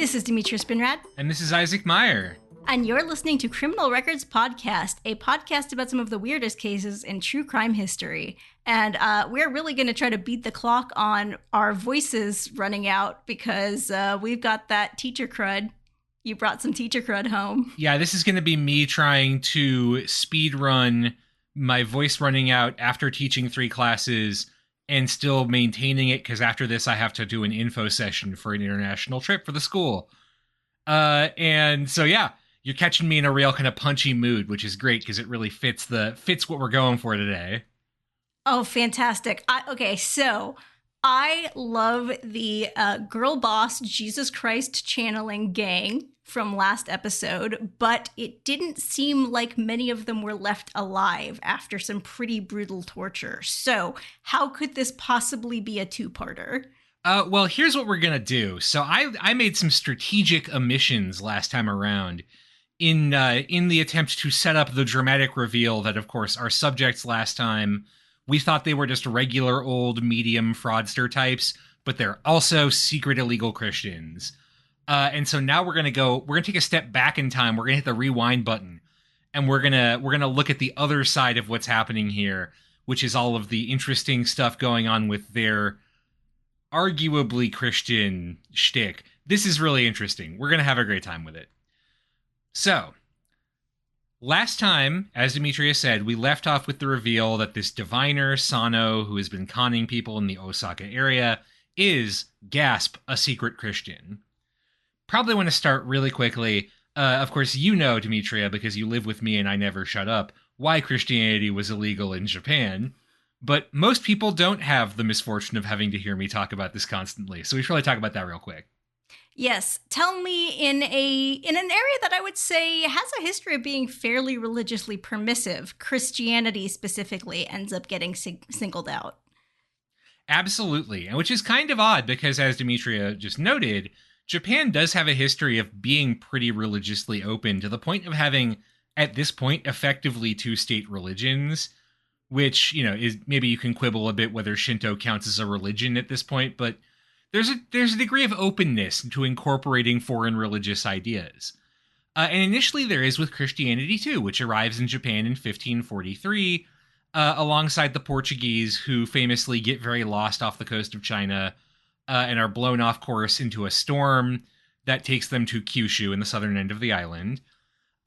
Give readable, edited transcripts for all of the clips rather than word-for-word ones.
This is Demetria Spinrad. And this is Isaac Meyer. And you're listening to Criminal Records Podcast, a podcast about some of the weirdest cases in true crime history. And we're really going to try to beat the clock on our voices running out because we've got that teacher crud. You brought some teacher crud home. Yeah, this is going to be me trying to speed run my voice running out after teaching 3 classes and still maintaining it, because after this I have to do an info session for an international trip for the school. And so, yeah, you're catching me in a real kind of punchy mood, which is great because it really fits what we're going for today. Oh, fantastic. So I love the girl boss Jesus Christ channeling gang from last episode, but it didn't seem like many of them were left alive after some pretty brutal torture. So how could this possibly be a two-parter? Well, here's what we're going to do. So I made some strategic omissions last time around in the attempt to set up the dramatic reveal that, of course, our subjects last time, we thought they were just regular old medium fraudster types, but they're also secret illegal Christians. And so now we're going to take a step back in time. We're going to hit the rewind button, and we're going to look at the other side of what's happening here, which is all of the interesting stuff going on with their arguably Christian shtick. This is really interesting. We're going to have a great time with it. So, last time, as Demetria said, we left off with the reveal that this diviner, Sano, who has been conning people in the Osaka area, is, gasp, a secret Christian. Probably want to start really quickly. Of course, you know, Demetria, because you live with me and I never shut up, why Christianity was illegal in Japan. But most people don't have the misfortune of having to hear me talk about this constantly, so we should probably talk about that real quick. Yes, tell me in an area that I would say has a history of being fairly religiously permissive, Christianity specifically ends up getting singled out. Absolutely, and which is kind of odd because, as Demetria just noted, Japan does have a history of being pretty religiously open to the point of having, at this point, effectively 2 state religions, which, you know, is maybe you can quibble a bit whether Shinto counts as a religion at this point, but there's a degree of openness to incorporating foreign religious ideas. And initially there is with Christianity too, which arrives in Japan in 1543, alongside the Portuguese, who famously get very lost off the coast of China and are blown off course into a storm that takes them to Kyushu in the southern end of the island.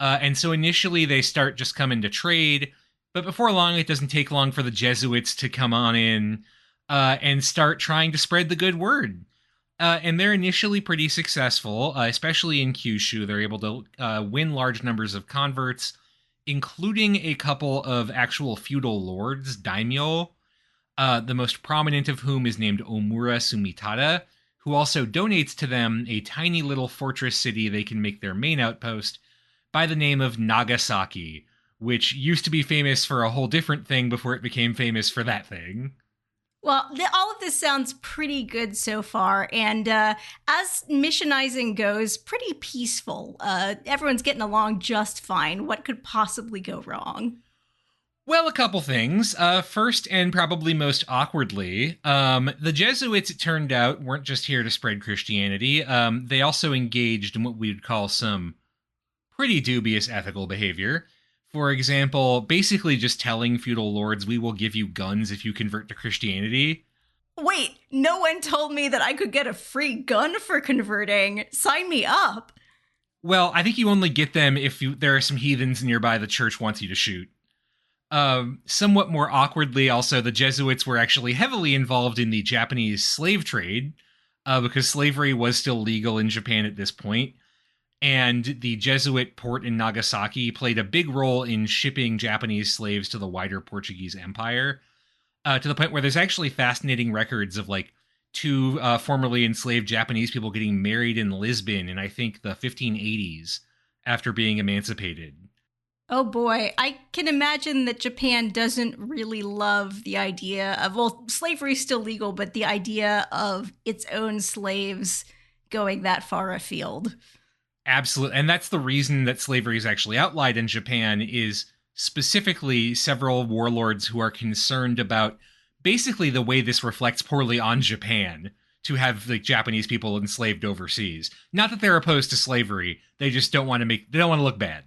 And so initially they start just coming to trade, but before long it doesn't take long for the Jesuits to come on in and start trying to spread the good word. And they're initially pretty successful, especially in Kyushu. They're able to win large numbers of converts, including a couple of actual feudal lords, daimyo, the most prominent of whom is named Omura Sumitada, who also donates to them a tiny little fortress city they can make their main outpost by the name of Nagasaki, which used to be famous for a whole different thing before it became famous for that thing. Well, all of this sounds pretty good so far, and as missionizing goes, pretty peaceful. Everyone's getting along just fine. What could possibly go wrong? Well, a couple things. First, and probably most awkwardly, the Jesuits, it turned out, weren't just here to spread Christianity. They also engaged in what we would call some pretty dubious ethical behavior. For example, basically just telling feudal lords, we will give you guns if you convert to Christianity. Wait, no one told me that I could get a free gun for converting. Sign me up. Well, I think you only get them if there are some heathens nearby the church wants you to shoot. Somewhat more awkwardly, also, the Jesuits were actually heavily involved in the Japanese slave trade, because slavery was still legal in Japan at this point. And the Jesuit port in Nagasaki played a big role in shipping Japanese slaves to the wider Portuguese Empire, to the point where there's actually fascinating records of, like, 2 formerly enslaved Japanese people getting married in Lisbon in, I think, the 1580s after being emancipated. Oh boy, I can imagine that Japan doesn't really love the idea of, well, slavery's still legal, but the idea of its own slaves going that far afield. Absolutely. And that's the reason that slavery is actually outlawed in Japan, is specifically several warlords who are concerned about basically the way this reflects poorly on Japan to have like Japanese people enslaved overseas. Not that they're opposed to slavery, they just don't want to look bad.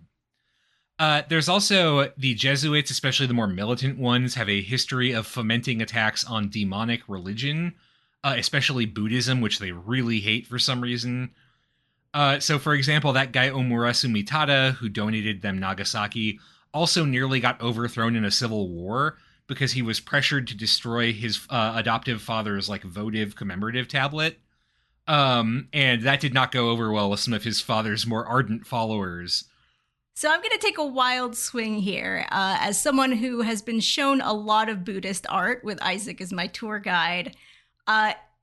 There's also the Jesuits, especially the more militant ones, have a history of fomenting attacks on demonic religion, especially Buddhism, which they really hate for some reason. So, for example, that guy Omurasu Mitada, who donated them Nagasaki, also nearly got overthrown in a civil war because he was pressured to destroy his adoptive father's like votive commemorative tablet. And that did not go over well with some of his father's more ardent followers. So I'm going to take a wild swing here. As someone who has been shown a lot of Buddhist art with Isaac as my tour guide,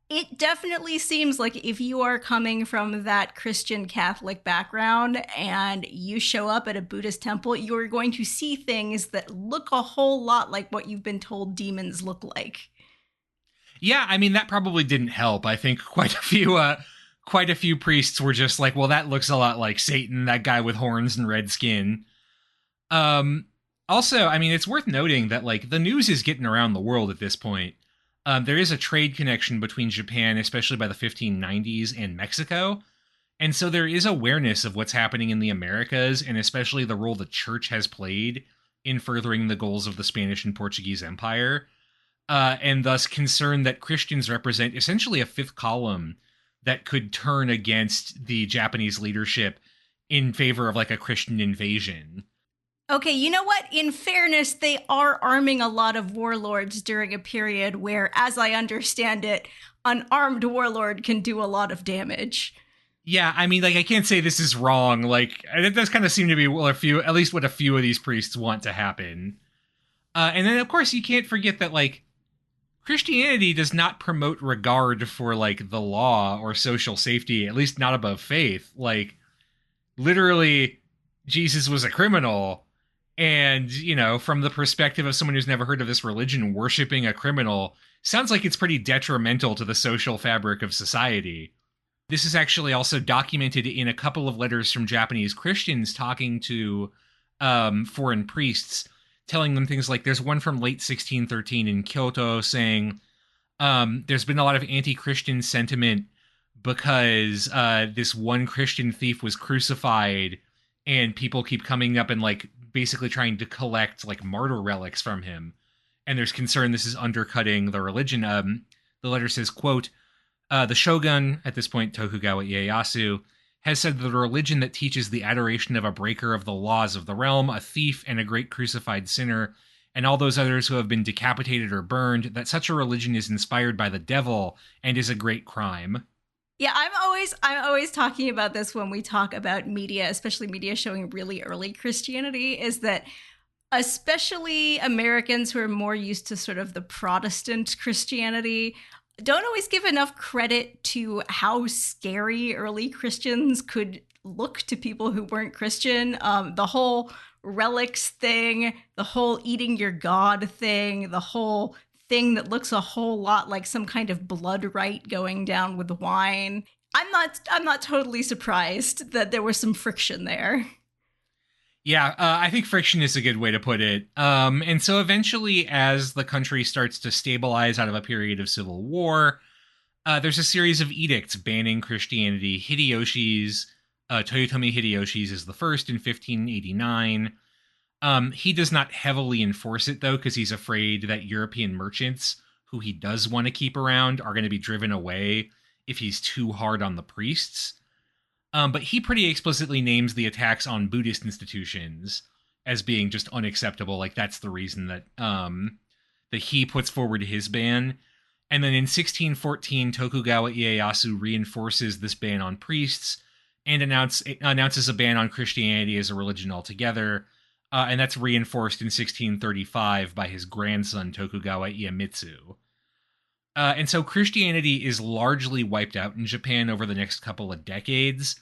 it definitely seems like if you are coming from that Christian Catholic background and you show up at a Buddhist temple, you're going to see things that look a whole lot like what you've been told demons look like. Yeah, I mean that probably didn't help. I think quite a few priests were just like, well, that looks a lot like Satan, that guy with horns and red skin. Also, I mean, it's worth noting that like the news is getting around the world at this point. There is a trade connection between Japan, especially by the 1590s, and Mexico. And so there is awareness of what's happening in the Americas, and especially the role the church has played in furthering the goals of the Spanish and Portuguese Empire. And thus concern that Christians represent essentially a fifth column that could turn against the Japanese leadership in favor of like a Christian invasion. Okay, you know what? In fairness, they are arming a lot of warlords during a period where, as I understand it, an armed warlord can do a lot of damage. Yeah, I mean, like, I can't say this is wrong. Like, it does kind of seem to be at least what a few of these priests want to happen. And then, of course, you can't forget that, like, Christianity does not promote regard for, like, the law or social safety, at least not above faith. Like, literally, Jesus was a criminal. And, you know, from the perspective of someone who's never heard of this religion, worshiping a criminal sounds like it's pretty detrimental to the social fabric of society. This is actually also documented in a couple of letters from Japanese Christians talking to foreign priests, telling them things like, there's one from late 1613 in Kyoto saying there's been a lot of anti-Christian sentiment because this one Christian thief was crucified and people keep coming up and like basically trying to collect like martyr relics from him. And there's concern this is undercutting the religion. The letter says, quote, the shogun, at this point Tokugawa Ieyasu, has said that the religion that teaches the adoration of a breaker of the laws of the realm, a thief, and a great crucified sinner, and all those others who have been decapitated or burned, that such a religion is inspired by the devil and is a great crime. Yeah, I'm always talking about this when we talk about media, especially media showing really early Christianity, is that especially Americans who are more used to sort of the Protestant Christianity don't always give enough credit to how scary early Christians could look to people who weren't Christian. The whole relics thing, the whole eating your God thing, the whole thing that looks a whole lot like some kind of blood rite going down with wine. I'm not totally surprised that there was some friction there. Yeah, I think friction is a good way to put it. And so eventually, as the country starts to stabilize out of a period of civil war, there's a series of edicts banning Christianity. Toyotomi Hideyoshi's is the first in 1589. He does not heavily enforce it, though, because he's afraid that European merchants, who he does want to keep around, are going to be driven away if he's too hard on the priests. But he pretty explicitly names the attacks on Buddhist institutions as being just unacceptable. Like, that's the reason that that he puts forward his ban. And then in 1614, Tokugawa Ieyasu reinforces this ban on priests and announces a ban on Christianity as a religion altogether. And that's reinforced in 1635 by his grandson, Tokugawa Iemitsu. And so Christianity is largely wiped out in Japan over the next couple of decades.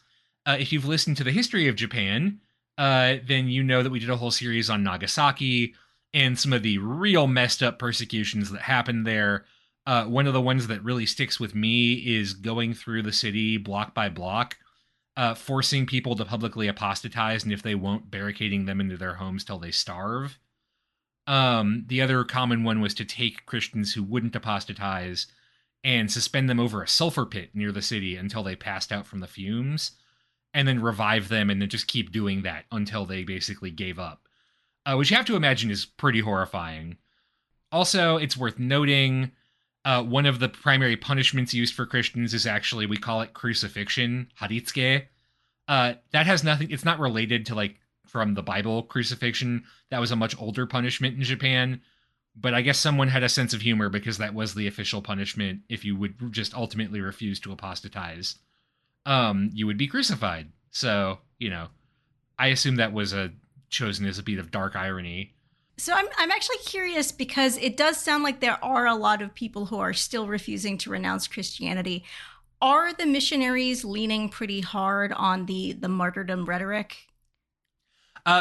If you've listened to the history of Japan, then you know that we did a whole series on Nagasaki and some of the real messed up persecutions that happened there. One of the ones that really sticks with me is going through the city block by block, forcing people to publicly apostatize, and if they won't, barricading them into their homes till they starve. The other common one was to take Christians who wouldn't apostatize and suspend them over a sulfur pit near the city until they passed out from the fumes, and then revive them and then just keep doing that until they basically gave up. Which you have to imagine is pretty horrifying. Also, it's worth noting, one of the primary punishments used for Christians is actually, we call it crucifixion, haritsuke. That has nothing, it's not related to, like, from the Bible crucifixion. That was a much older punishment in Japan. But I guess someone had a sense of humor because that was the official punishment if you would just ultimately refuse to apostatize. You would be crucified. So, I assume that was chosen as a beat of dark irony. So I'm actually curious because it does sound like there are a lot of people who are still refusing to renounce Christianity. Are the missionaries leaning pretty hard on the martyrdom rhetoric?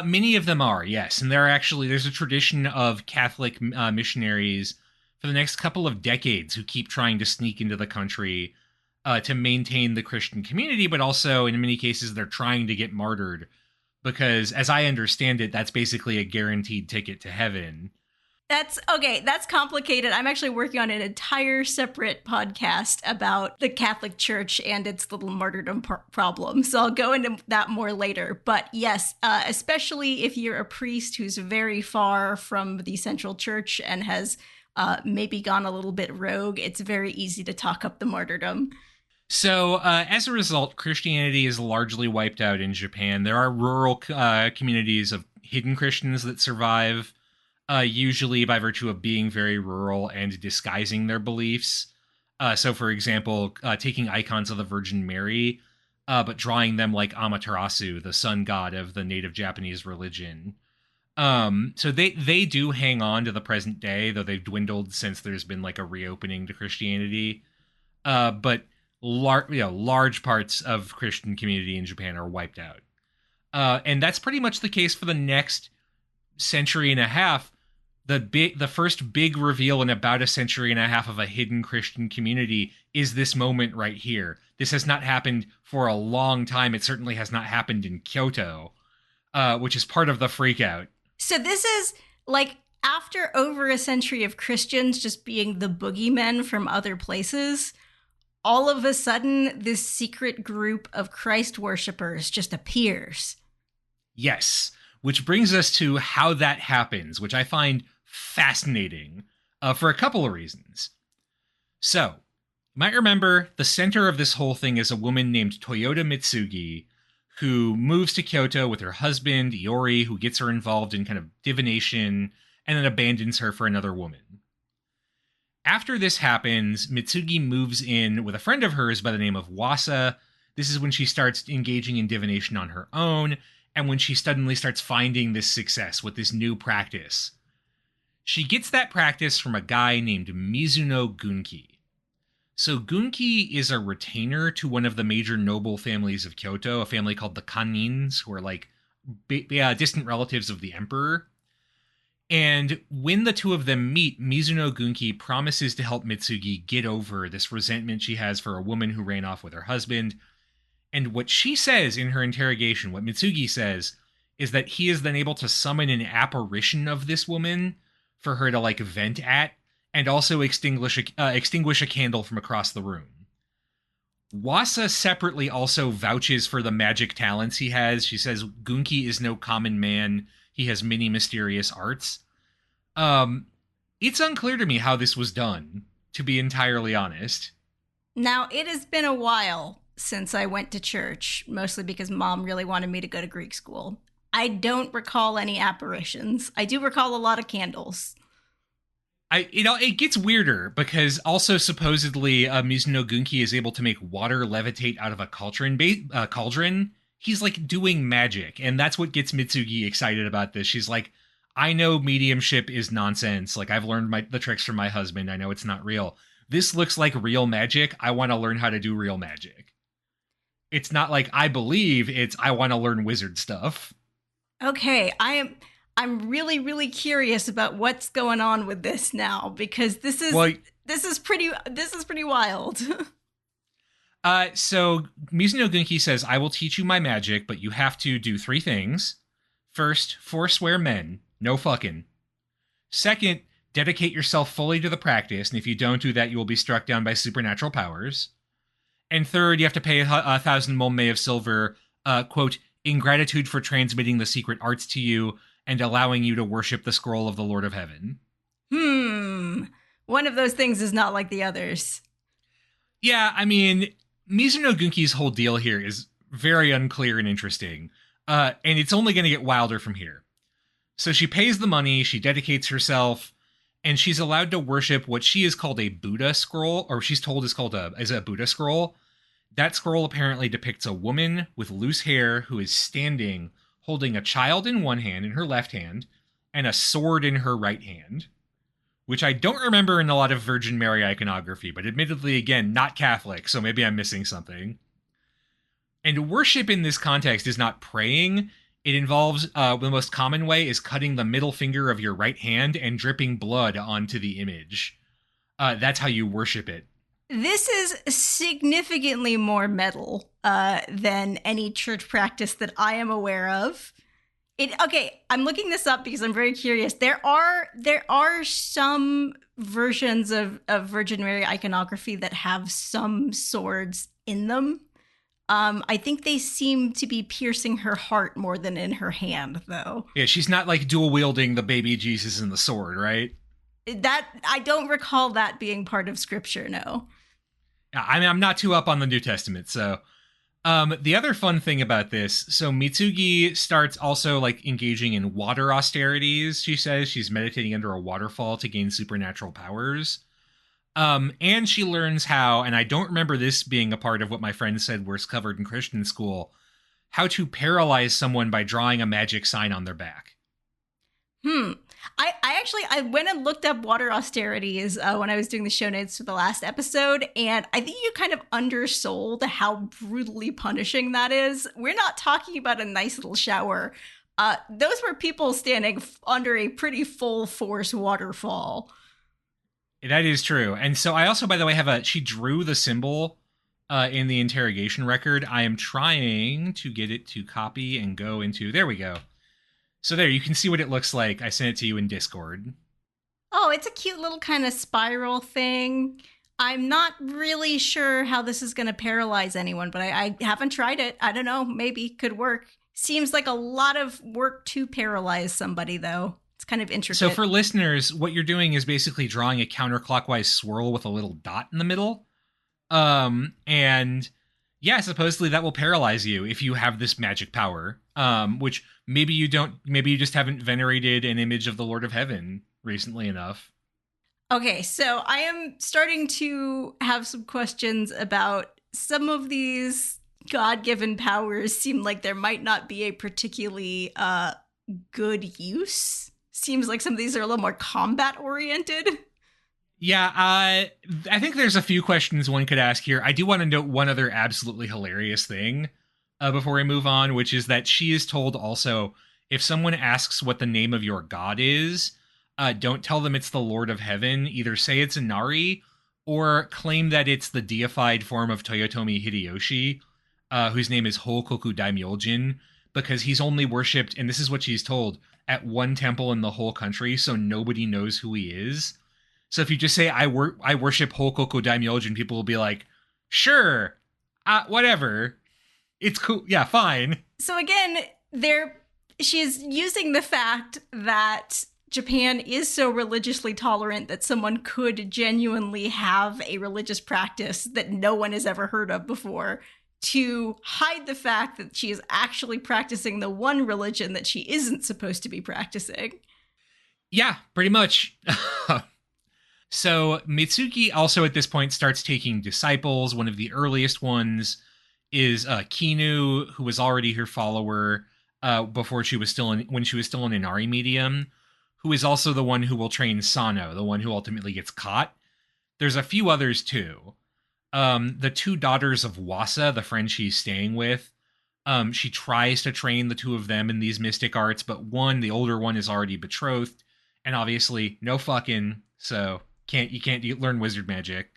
Many of them are, yes. And there's a tradition of Catholic missionaries for the next couple of decades who keep trying to sneak into the country to maintain the Christian community, but also in many cases they're trying to get martyred because, as I understand it, that's basically a guaranteed ticket to heaven. That's okay. That's complicated. I'm actually working on an entire separate podcast about the Catholic Church and its little martyrdom problem. So I'll go into that more later. But yes, especially if you're a priest who's very far from the central church and has maybe gone a little bit rogue, it's very easy to talk up the martyrdom. So, as a result, Christianity is largely wiped out in Japan. There are rural communities of hidden Christians that survive, usually by virtue of being very rural and disguising their beliefs. So, for example, taking icons of the Virgin Mary, but drawing them like Amaterasu, the sun god of the native Japanese religion. So they do hang on to the present day, though they've dwindled since there's been like a reopening to Christianity. But large parts of Christian community in Japan are wiped out. And that's pretty much the case for the next century and a half. The first big reveal in about a century and a half of a hidden Christian community is this moment right here. This has not happened for a long time. It certainly has not happened in Kyoto, which is part of the freakout. So this is like after over a century of Christians just being the boogeymen from other places, all of a sudden this secret group of Christ worshippers just appears. Yes, which brings us to how that happens, which I find fascinating for a couple of reasons. So, you might remember the center of this whole thing is a woman named Toyota Mitsugi, who moves to Kyoto with her husband, Iori, who gets her involved in kind of divination and then abandons her for another woman. After this happens, Mitsugi moves in with a friend of hers by the name of Wasa. This is when she starts engaging in divination on her own, and when she suddenly starts finding this success with this new practice. She gets that practice from a guy named Mizuno Gunki. So Gunki is a retainer to one of the major noble families of Kyoto, a family called the Kanins, who are like distant relatives of the emperor. And when the two of them meet, Mizuno Gunki promises to help Mitsugi get over this resentment she has for a woman who ran off with her husband. And what she says in her interrogation, what Mitsugi says, is that he is then able to summon an apparition of this woman for her to like vent at, and also extinguish a candle from across the room. Wasa separately also vouches for the magic talents he has. She says Gunki is no common man. He has many mysterious arts. It's unclear to me how this was done, to be entirely honest. Now, it has been a while since I went to church, mostly because Mom really wanted me to go to Greek school. I don't recall any apparitions. I do recall a lot of candles. It gets weirder because also supposedly Mizuno Gunki is able to make water levitate out of a cauldron. He's like doing magic, and that's what gets Mitsugi excited about this. She's like, I know mediumship is nonsense. Like, I've learned the tricks from my husband. I know it's not real. This looks like real magic. I want to learn how to do real magic. It's not like I believe, it's I want to learn wizard stuff. Okay, I'm really, really curious about what's going on with this now, because this is pretty wild. So Mizuno Gunki says, I will teach you my magic, but you have to do 3 things. First, forswear men. No fucking. Second, Dedicate yourself fully to the practice, and if you don't do that, you will be struck down by supernatural powers. And third, you have to pay 1,000 molme of silver, quote, in gratitude for transmitting the secret arts to you and allowing you to worship the scroll of the Lord of Heaven. One of those things is not like the others. Yeah, I mean, Mizuno Gunki's whole deal here is very unclear and interesting. And it's only going to get wilder from here. So she pays the money, she dedicates herself, and she's allowed to worship what she is called a Buddha scroll, or she's told is called a Buddha scroll. That scroll apparently depicts a woman with loose hair who is standing, holding a child in one hand, in her left hand, and a sword in her right hand, which I don't remember in a lot of Virgin Mary iconography, but admittedly, again, not Catholic, so maybe I'm missing something. And worship in this context is not praying. It involves, the most common way is cutting the middle finger of your right hand and dripping blood onto the image. That's how you worship it. This is significantly more metal than any church practice that I am aware of. Okay, I'm looking this up because I'm very curious. There are some versions of Virgin Mary iconography that have some swords in them. I think they seem to be piercing her heart more than in her hand, though. Yeah, she's not like dual wielding the baby Jesus and the sword, right? That I don't recall that being part of scripture, no. I mean, I'm not too up on the New Testament, so the other fun thing about this, so Mitsugi starts also like engaging in water austerities. She says she's meditating under a waterfall to gain supernatural powers. And she learns how, and I don't remember this being a part of what my friend said was covered in Christian school, how to paralyze someone by drawing a magic sign on their back. I went and looked up water austerities when I was doing the show notes for the last episode, and I think you kind of undersold how brutally punishing that is. We're not talking about a nice little shower. Those were people standing under a pretty full force waterfall. That is true. And so I also, by the way, she drew the symbol in the interrogation record. I am trying to get it to copy and go into, there we go. So there, you can see what it looks like. I sent it to you in Discord. Oh, it's a cute little kind of spiral thing. I'm not really sure how this is going to paralyze anyone, but I haven't tried it. I don't know. Maybe could work. Seems like a lot of work to paralyze somebody, though. It's kind of intricate. So for listeners, what you're doing is basically drawing a counterclockwise swirl with a little dot in the middle. And yeah, supposedly that will paralyze you if you have this magic power. Which maybe you don't, maybe you just haven't venerated an image of the Lord of Heaven recently enough. Okay, so I am starting to have some questions about some of these God-given powers. Seem like there might not be a particularly good use. Seems like some of these are a little more combat-oriented. Yeah, I think there's a few questions one could ask here. I do want to note one other absolutely hilarious thing before we move on, which is that she is told also, if someone asks what the name of your god is, don't tell them it's the Lord of Heaven. Either say it's Inari or claim that it's the deified form of Toyotomi Hideyoshi, whose name is Hokoku Daimyojin, because he's only worshipped, and this is what she's told, at one temple in the whole country, so nobody knows who he is. So if you just say, I worship Hokoku Daimyojin, people will be like, sure, whatever. It's cool. Yeah, fine. So again, she's using the fact that Japan is so religiously tolerant that someone could genuinely have a religious practice that no one has ever heard of before to hide the fact that she is actually practicing the one religion that she isn't supposed to be practicing. Yeah, pretty much. So Mitsuki also at this point starts taking disciples. One of the earliest ones is Kinu, who was already her follower when she was still an Inari medium, who is also the one who will train Sano, the one who ultimately gets caught. There's a few others too. The two daughters of Wasa, the friend she's staying with, she tries to train the two of them in these mystic arts, but the older one, is already betrothed, and obviously no fucking, so you can't learn wizard magic.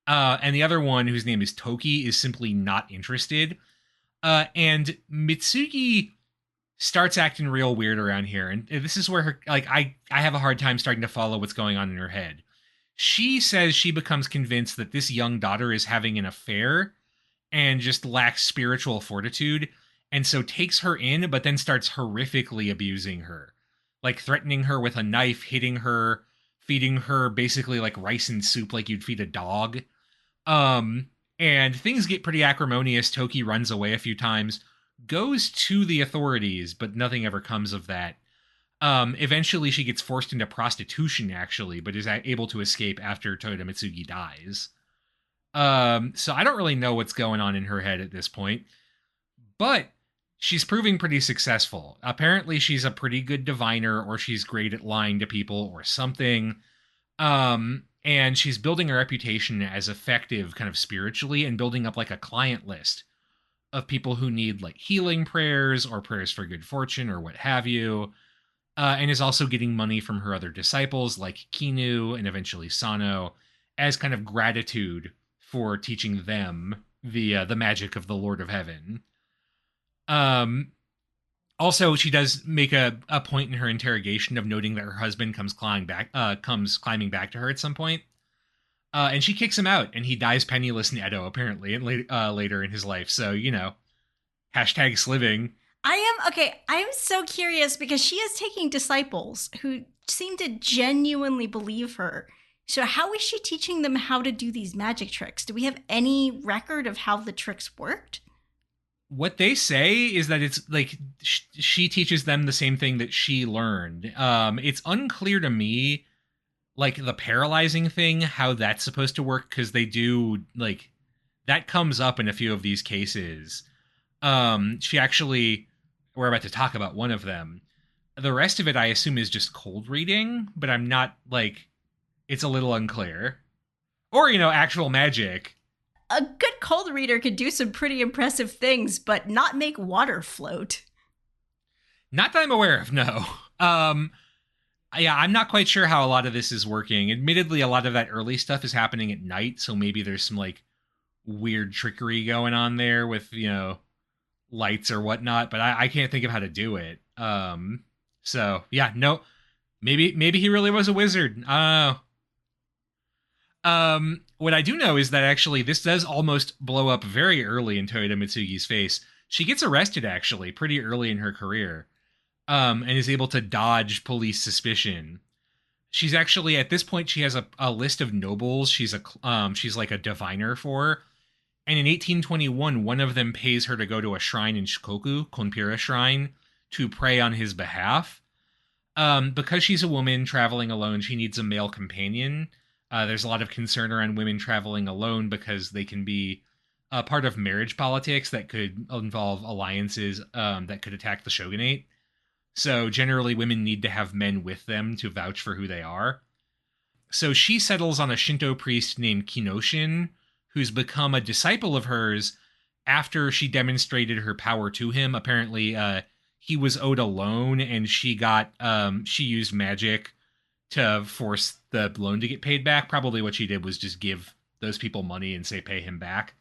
And the other one, whose name is Toki, is simply not interested. And Mitsugi starts acting real weird around here. And this is where her, like, I have a hard time starting to follow what's going on in her head. She says she becomes convinced that this young daughter is having an affair and just lacks spiritual fortitude, and so takes her in, but then starts horrifically abusing her, like threatening her with a knife, hitting her, feeding her basically like rice and soup like you'd feed a dog. And things get pretty acrimonious. Toki runs away a few times, goes to the authorities, but nothing ever comes of that. Eventually she gets forced into prostitution, actually, but is able to escape after Toyota Mitsugi dies. So I don't really know what's going on in her head at this point, but she's proving pretty successful. Apparently she's a pretty good diviner, or she's great at lying to people or something. And she's building a reputation as effective kind of spiritually, and building up like a client list of people who need like healing prayers or prayers for good fortune or what have you. And is also getting money from her other disciples like Kinu and eventually Sano as kind of gratitude for teaching them the magic of the Lord of Heaven. Also, she does make a point in her interrogation of noting that her husband comes climbing back to her at some point. And she kicks him out, and he dies penniless in Edo, apparently, and later in his life. So, hashtag sliving. I am so curious because she is taking disciples who seem to genuinely believe her. So how is she teaching them how to do these magic tricks? Do we have any record of how the tricks worked? What they say is that it's like she teaches them the same thing that she learned. It's unclear to me, like the paralyzing thing, how that's supposed to work, because they do like that comes up in a few of these cases. She actually, we're about to talk about one of them. The rest of it, I assume, is just cold reading, but I'm not like, it's a little unclear. Or, actual magic. A good cold reader could do some pretty impressive things, but not make water float. Not that I'm aware of, no. Yeah, I'm not quite sure how a lot of this is working. Admittedly, a lot of that early stuff is happening at night, so maybe there's some like weird trickery going on there with, lights or whatnot, but I can't think of how to do it. So yeah, no, maybe he really was a wizard. I don't know. What I do know is that actually this does almost blow up very early in Toyota Mitsugi's face. She gets arrested actually pretty early in her career, and is able to dodge police suspicion. She's actually, at this point, she has a list of nobles she's like a diviner for. And in 1821, one of them pays her to go to a shrine in Shikoku, Konpira Shrine, to pray on his behalf. Because she's a woman traveling alone, she needs a male companion. There's a lot of concern around women traveling alone because they can be a part of marriage politics that could involve alliances that could attack the shogunate. So generally, women need to have men with them to vouch for who they are. So she settles on a Shinto priest named Kinoshin, who's become a disciple of hers after she demonstrated her power to him. Apparently, he was owed a loan, and she used magic to force the loan to get paid back. Probably what she did was just give those people money and say pay him back.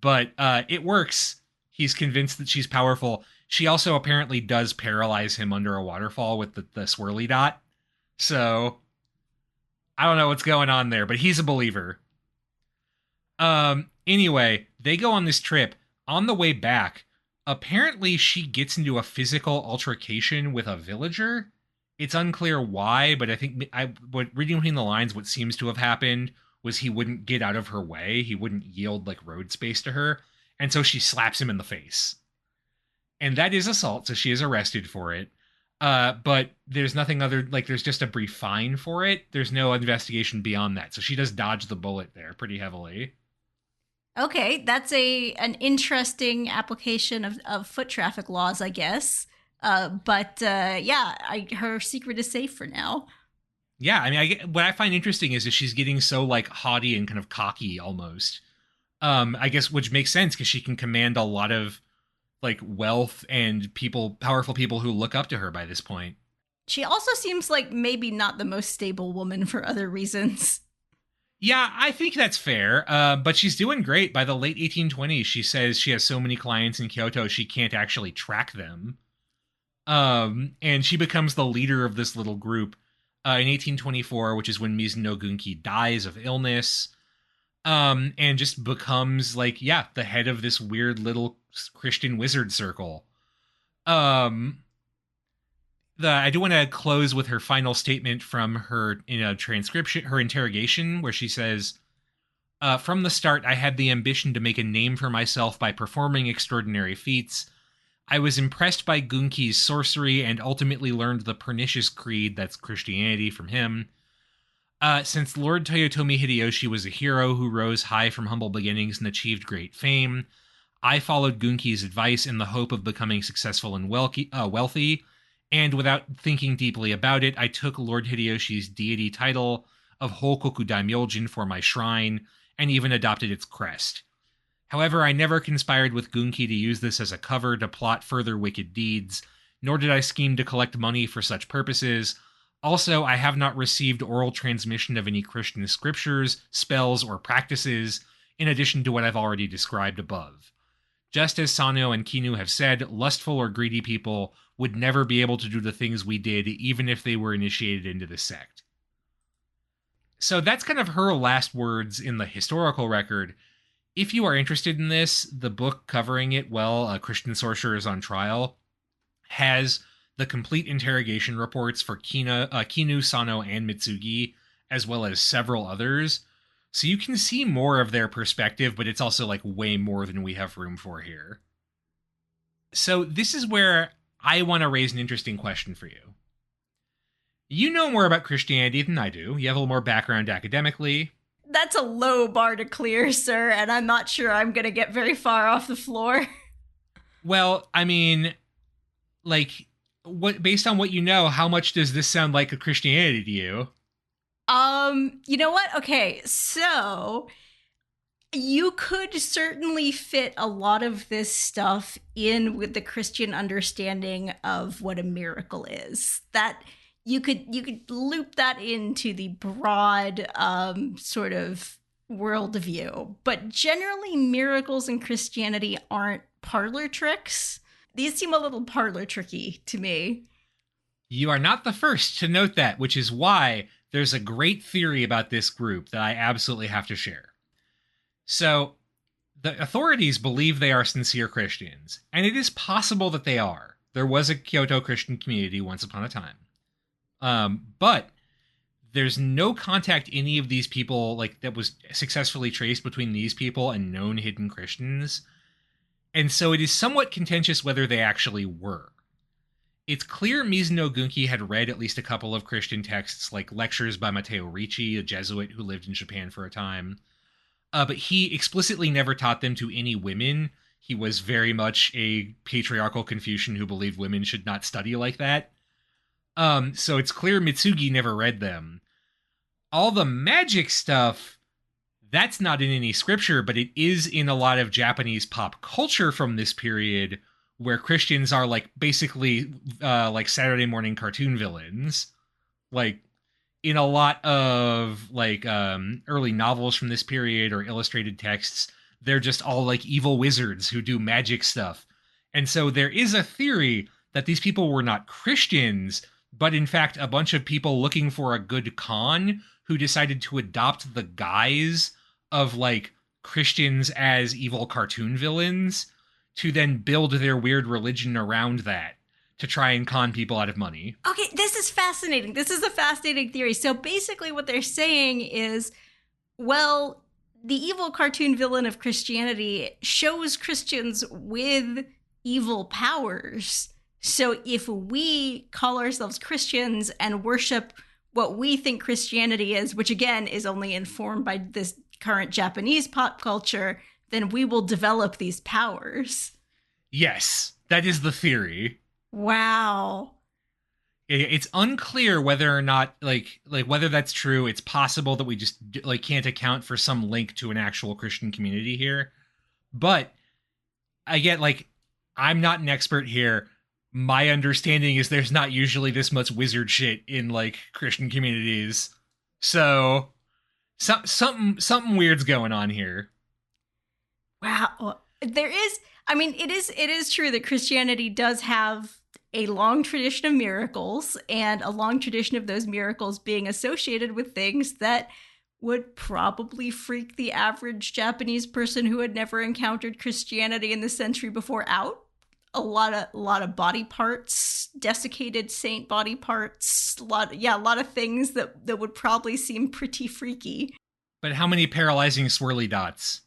But it works. He's convinced that she's powerful. She also apparently does paralyze him under a waterfall with the swirly dot. So I don't know what's going on there, but he's a believer. Anyway, they go on this trip. On the way back, apparently she gets into a physical altercation with a villager. It's unclear why, but I think reading between the lines, what seems to have happened was he wouldn't get out of her way. He wouldn't yield like road space to her. And so she slaps him in the face. And that is assault, so she is arrested for it. But there's nothing other, like there's just a brief fine for it. There's no investigation beyond that. So she does dodge the bullet there pretty heavily. Okay, that's an interesting application of foot traffic laws, I guess. Her secret is safe for now. Yeah, I mean, what I find interesting is that she's getting so like haughty and kind of cocky almost. I guess, which makes sense because she can command a lot of like wealth and powerful people who look up to her by this point. She also seems like maybe not the most stable woman for other reasons. Yeah, I think that's fair. But she's doing great. By the late 1820s, she says she has so many clients in Kyoto she can't actually track them. And she becomes the leader of this little group in 1824, which is when Mizuno Gunki dies of illness, and just becomes like, yeah, the head of this weird little Christian wizard circle. Um, I do want to close with her final statement from her transcription, her interrogation, where she says, from the start, I had the ambition to make a name for myself by performing extraordinary feats. I was impressed by Gunki's sorcery and ultimately learned the pernicious creed that's Christianity from him. Since Lord Toyotomi Hideyoshi was a hero who rose high from humble beginnings and achieved great fame, I followed Gunki's advice in the hope of becoming successful and wealthy, and without thinking deeply about it, I took Lord Hideyoshi's deity title of Hokoku Daimyojin for my shrine, and even adopted its crest. However, I never conspired with Gunki to use this as a cover to plot further wicked deeds, nor did I scheme to collect money for such purposes. Also, I have not received oral transmission of any Christian scriptures, spells, or practices, in addition to what I've already described above. Just as Sano and Kinu have said, lustful or greedy people would never be able to do the things we did, even if they were initiated into the sect. So that's kind of her last words in the historical record. If you are interested in this, the book covering it well, Christian Sorcerers on Trial, has the complete interrogation reports for Kinu, Sano, and Mitsugi, as well as several others. So you can see more of their perspective, but it's also like way more than we have room for here. So this is where I want to raise an interesting question for you. You know more about Christianity than I do. You have a little more background academically. That's a low bar to clear, sir, and I'm not sure I'm going to get very far off the floor. Well, I mean, like, based on what you know, how much does this sound like a Christianity to you? You know what? Okay, so you could certainly fit a lot of this stuff in with the Christian understanding of what a miracle is. That you could loop that into the broad sort of worldview. But generally, miracles in Christianity aren't parlor tricks. These seem a little parlor tricky to me. You are not the first to note that, which is why there's a great theory about this group that I absolutely have to share. So, the authorities believe they are sincere Christians, and it is possible that they are. There was a Kyoto Christian community once upon a time. But there's no contact any of these people like that was successfully traced between these people and known hidden Christians. And so it is somewhat contentious whether they actually were. It's clear Mizuno Gunki had read at least a couple of Christian texts, like lectures by Matteo Ricci, a Jesuit who lived in Japan for a time. But he explicitly never taught them to any women. He was very much a patriarchal Confucian who believed women should not study like that. So it's clear Mitsugi never read them. All the magic stuff, that's not in any scripture, but it is in a lot of Japanese pop culture from this period, where Christians are like basically like Saturday morning cartoon villains. Like in a lot of like early novels from this period or illustrated texts, they're just all like evil wizards who do magic stuff. And so there is a theory that these people were not Christians, but in fact a bunch of people looking for a good con who decided to adopt the guise of like Christians as evil cartoon villains to then build their weird religion around that to try and con people out of money. Okay, this is fascinating. This is a fascinating theory. So basically what they're saying is, well, the evil cartoon villain of Christianity shows Christians with evil powers. So if we call ourselves Christians and worship what we think Christianity is, which again is only informed by this current Japanese pop culture, then we will develop these powers. Yes, that is the theory. Wow. It's unclear whether or not like whether that's true. It's possible that we just like can't account for some link to an actual Christian community here. But I get like I'm not an expert here. My understanding is there's not usually this much wizard shit in like Christian communities. So something weird's going on here. Wow. There is, I mean, it is true that Christianity does have a long tradition of miracles, and a long tradition of those miracles being associated with things that would probably freak the average Japanese person who had never encountered Christianity in the century before out. A lot of body parts, desiccated saint body parts, a lot of things that would probably seem pretty freaky. But how many paralyzing swirly dots?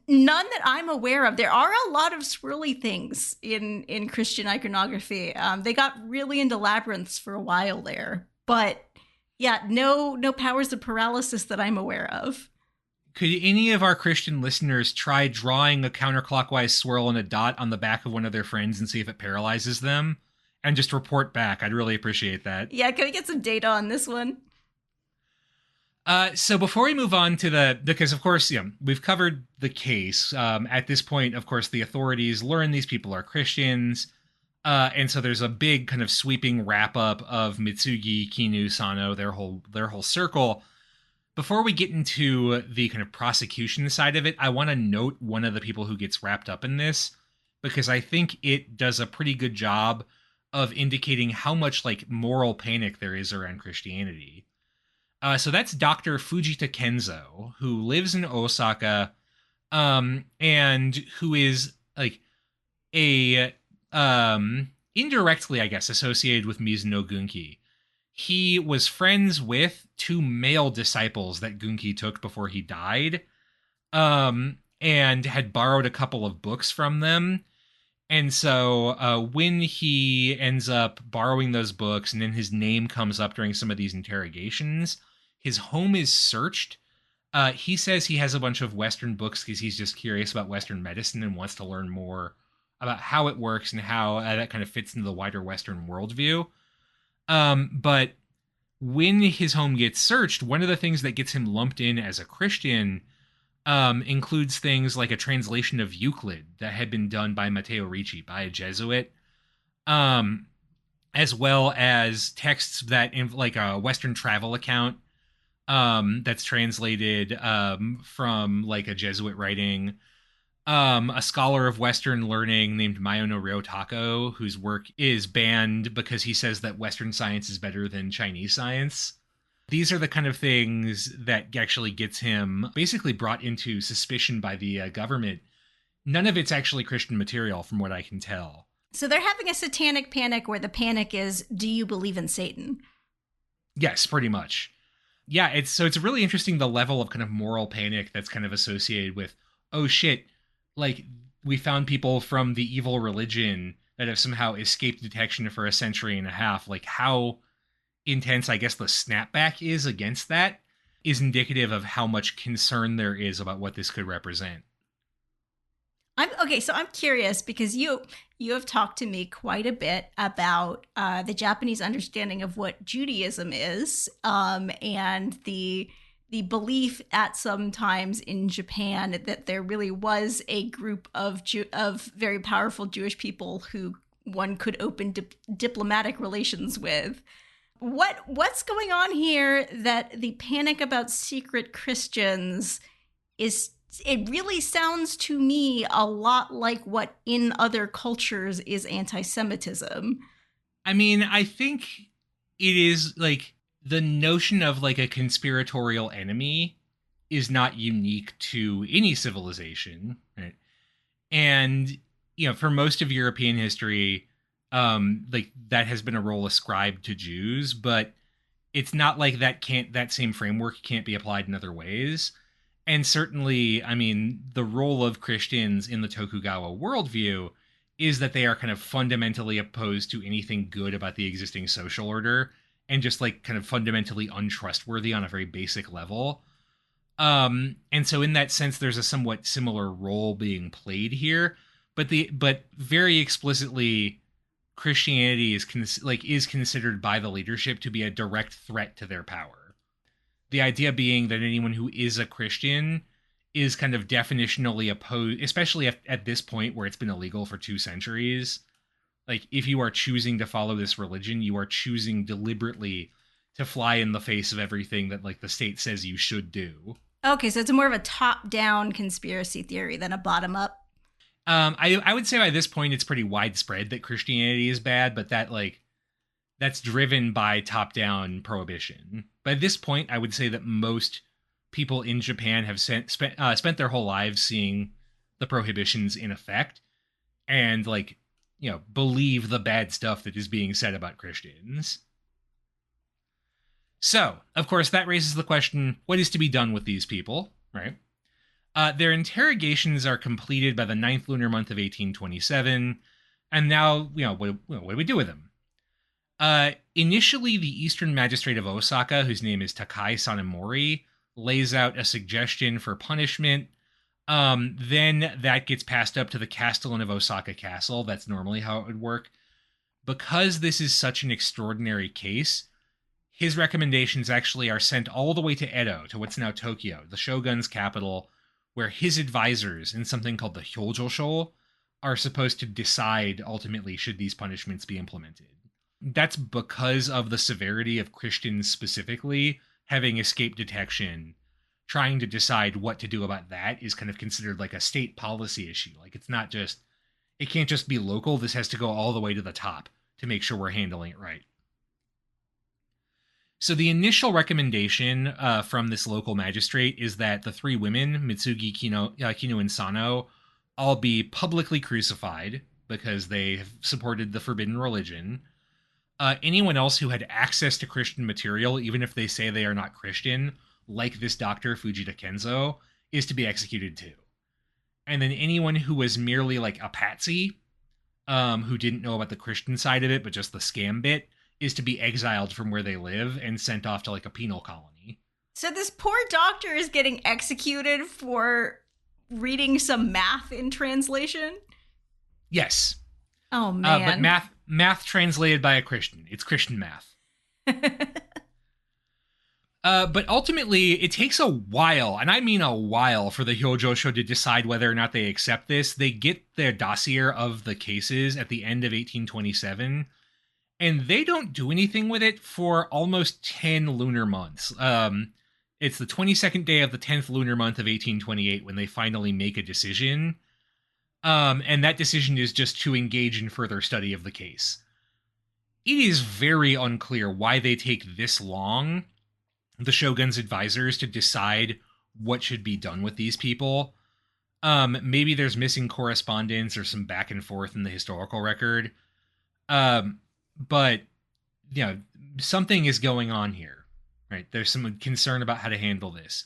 None that I'm aware of. There are a lot of swirly things in Christian iconography. They got really into labyrinths for a while there, but yeah, no powers of paralysis that I'm aware of. Could any of our Christian listeners try drawing a counterclockwise swirl and a dot on the back of one of their friends and see if it paralyzes them? And just report back. I'd really appreciate that. Yeah, can we get some data on this one? So before we move on to because of course, we've covered the case. At this point, of course, the authorities learn these people are Christians. And so there's a big kind of sweeping wrap up of Mitsugi, Kinu, Sano, their whole circle. Before we get into the kind of prosecution side of it, I want to note one of the people who gets wrapped up in this, because I think it does a pretty good job of indicating how much like moral panic there is around Christianity. So that's Dr. Fujita Kenzo, who lives in Osaka, and who is like a indirectly, I guess, associated with Mizuno Gunki. He was friends with two male disciples that Gunki took before he died, and had borrowed a couple of books from them. And so when he ends up borrowing those books and then his name comes up during some of these interrogations, his home is searched. He says he has a bunch of Western books because he's just curious about Western medicine and wants to learn more about how it works and how that kind of fits into the wider Western worldview. But when his home gets searched, one of the things that gets him lumped in as a Christian includes things like a translation of Euclid that had been done by Matteo Ricci, by a Jesuit, as well as texts that, like a Western travel account that's translated from like a Jesuit writing. A scholar of Western learning named Mayono Ryotako, whose work is banned because he says that Western science is better than Chinese science. These are the kind of things that actually gets him basically brought into suspicion by the government. None of it's actually Christian material, from what I can tell. So they're having a satanic panic where the panic is, do you believe in Satan? Yes, pretty much. Yeah, it's really interesting, the level of kind of moral panic that's kind of associated with, oh shit, like we found people from the evil religion that have somehow escaped detection for a century and a half. Like how intense, I guess, the snapback is against that is indicative of how much concern there is about what this could represent. So I'm curious because you have talked to me quite a bit about the Japanese understanding of what Judaism is, and the belief at some times in Japan that there really was a group of very powerful Jewish people who one could open diplomatic relations with. What's going on here that the panic about secret Christians is? It really sounds to me a lot like what in other cultures is anti-Semitism. I mean, I think it is like the notion of like a conspiratorial enemy is not unique to any civilization, right? And, for most of European history, like that has been a role ascribed to Jews, but it's not like that same framework can't be applied in other ways. And certainly, I mean, the role of Christians in the Tokugawa worldview is that they are kind of fundamentally opposed to anything good about the existing social order and just like kind of fundamentally untrustworthy on a very basic level. And so in that sense, there's a somewhat similar role being played here, but very explicitly, Christianity is considered by the leadership to be a direct threat to their power. The idea being that anyone who is a Christian is kind of definitionally opposed, especially at this point where it's been illegal for 2 centuries. Like, if you are choosing to follow this religion, you are choosing deliberately to fly in the face of everything that, like, the state says you should do. Okay, so it's more of a top-down conspiracy theory than a bottom-up. I would say by this point it's pretty widespread that Christianity is bad, but that's driven by top-down prohibition. By this point, I would say that most people in Japan have spent their whole lives seeing the prohibitions in effect, and believe the bad stuff that is being said about Christians. So, of course, that raises the question: what is to be done with these people, right? Their interrogations are completed by the 9th lunar month of 1827, and now, what do we do with them? Initially, the Eastern Magistrate of Osaka, whose name is Takai Sanemori, lays out a suggestion for punishment. Then that gets passed up to the Castellan of Osaka Castle. That's normally how it would work. Because this is such an extraordinary case, his recommendations actually are sent all the way to Edo, to what's now Tokyo, the shogun's capital, where his advisors in something called the Hyojosho are supposed to decide ultimately should these punishments be implemented. That's because of the severity of Christians specifically having escape detection. Trying to decide what to do about that is kind of considered like a state policy issue. It can't just be local. This has to go all the way to the top to make sure we're handling it right. So the initial recommendation from this local magistrate is that the 3 women, Mitsugi, Kino, and Sano, all be publicly crucified because they have supported the forbidden religion. Anyone else who had access to Christian material, even if they say they are not Christian, like this doctor, Fujita Kenzo, is to be executed too. And then anyone who was merely like a patsy, who didn't know about the Christian side of it, but just the scam bit, is to be exiled from where they live and sent off to like a penal colony. So this poor doctor is getting executed for reading some math in translation? Yes. Oh, man. But math translated by a Christian. It's Christian math. But ultimately, it takes a while, and I mean a while, for the Hyojosho to decide whether or not they accept this. They get their dossier of the cases at the end of 1827, and they don't do anything with it for almost 10 lunar months. It's the 22nd day of the 10th lunar month of 1828 when they finally make a decision. And that decision is just to engage in further study of the case. It is very unclear why they take this long, the shogun's advisors, to decide what should be done with these people. Maybe there's missing correspondence or some back and forth in the historical record. But, something is going on here, right? There's some concern about how to handle this.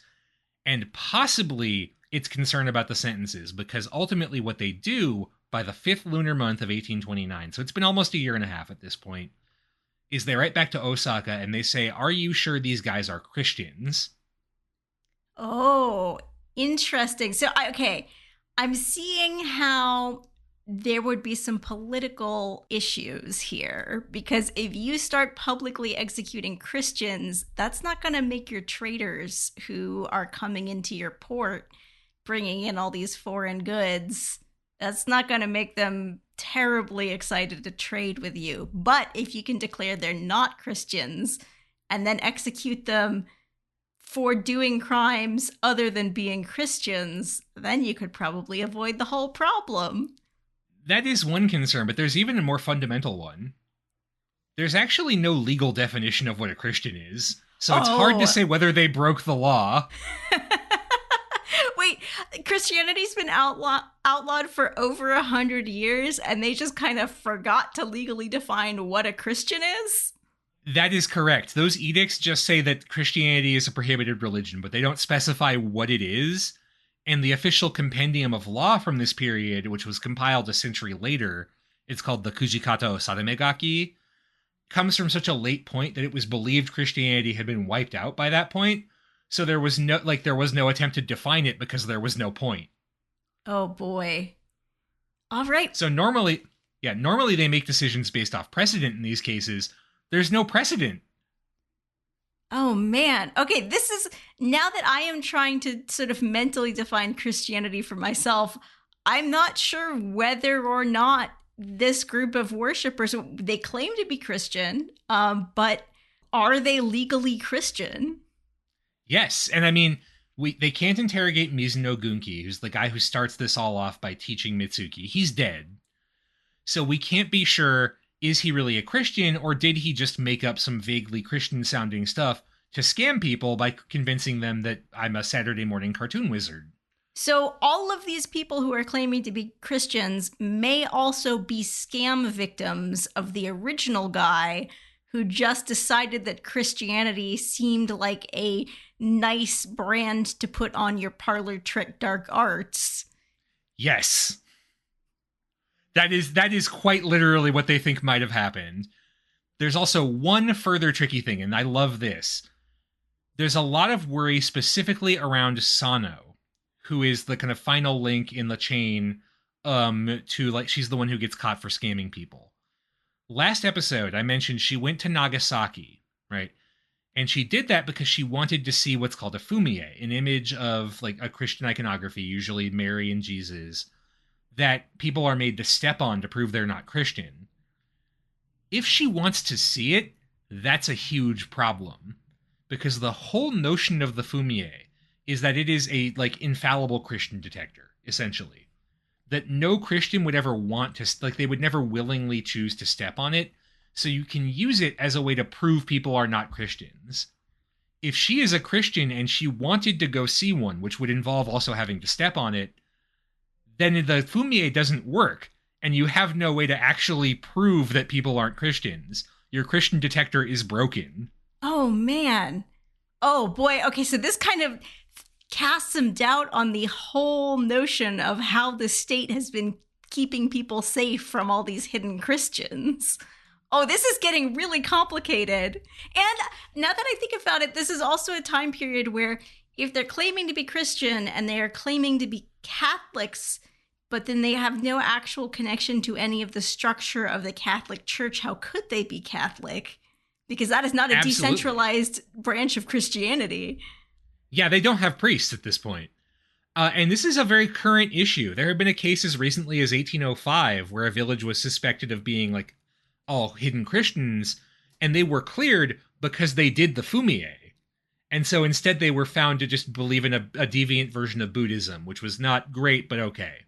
And possibly it's concern about the sentences, because ultimately what they do by the 5th lunar month of 1829, so it's been almost a year and a half at this point, is they write back to Osaka and they say, are you sure these guys are Christians? Oh, interesting. So, I'm seeing how there would be some political issues here, because if you start publicly executing Christians, that's not going to make your traders who are coming into your port, bringing in all these foreign goods, that's not going to make them terribly excited to trade with you. But if you can declare they're not Christians and then execute them for doing crimes other than being Christians, then you could probably avoid the whole problem. That is one concern, but there's even a more fundamental one. There's actually no legal definition of what a Christian is, so it's hard to say whether they broke the law. Wait, Christianity's been outlawed for over 100 years, and they just kind of forgot to legally define what a Christian is? That is correct. Those edicts just say that Christianity is a prohibited religion, but they don't specify what it is. And the official compendium of law from this period, which was compiled a century later, it's called the Kujikato Sadamegaki, comes from such a late point that it was believed Christianity had been wiped out by that point. So there was no attempt to define it because there was no point. Oh boy. All right. So normally they make decisions based off precedent in these cases. There's no precedent. Oh man. Okay, this is, now that I am trying to sort of mentally define Christianity for myself, I'm not sure whether or not this group of worshipers, they claim to be Christian, but are they legally Christian? Yes, and I mean, They can't interrogate Mizuno Gunki, who's the guy who starts this all off by teaching Mitsuki. He's dead. So we can't be sure, is he really a Christian, or did he just make up some vaguely Christian-sounding stuff to scam people by convincing them that I'm a Saturday morning cartoon wizard? So all of these people who are claiming to be Christians may also be scam victims of the original guy who just decided that Christianity seemed like a nice brand to put on your parlor trick dark arts. Yes. That is quite literally what they think might have happened. There's also one further tricky thing, and I love this. There's a lot of worry specifically around Sano, who is the kind of final link in the chain to, like, she's the one who gets caught for scamming people. Last episode, I mentioned she went to Nagasaki, right? And she did that because she wanted to see what's called a fumie, an image of, like, a Christian iconography, usually Mary and Jesus, that people are made to step on to prove they're not Christian. If she wants to see it, that's a huge problem. Because the whole notion of the fumie is that it is a, like, infallible Christian detector, essentially. That no Christian would ever want to, like, they would never willingly choose to step on it, so you can use it as a way to prove people are not Christians. If she is a Christian and she wanted to go see one, which would involve also having to step on it, then the fumie doesn't work, and you have no way to actually prove that people aren't Christians. Your Christian detector is broken. Oh, man. Oh, boy. Okay, so this kind of casts some doubt on the whole notion of how the state has been keeping people safe from all these hidden Christians. Oh, this is getting really complicated. And now that I think about it, this is also a time period where if they're claiming to be Christian and they are claiming to be Catholics, but then they have no actual connection to any of the structure of the Catholic Church, how could they be Catholic? Because that is not a Absolutely. decentralized branch of Christianity. Yeah, they don't have priests at this point. And this is a very current issue. There have been a case as recently as 1805 where a village was suspected of being, like, all hidden Christians, and they were cleared because they did the fumie. And so instead they were found to just believe in a deviant version of Buddhism, which was not great, but okay.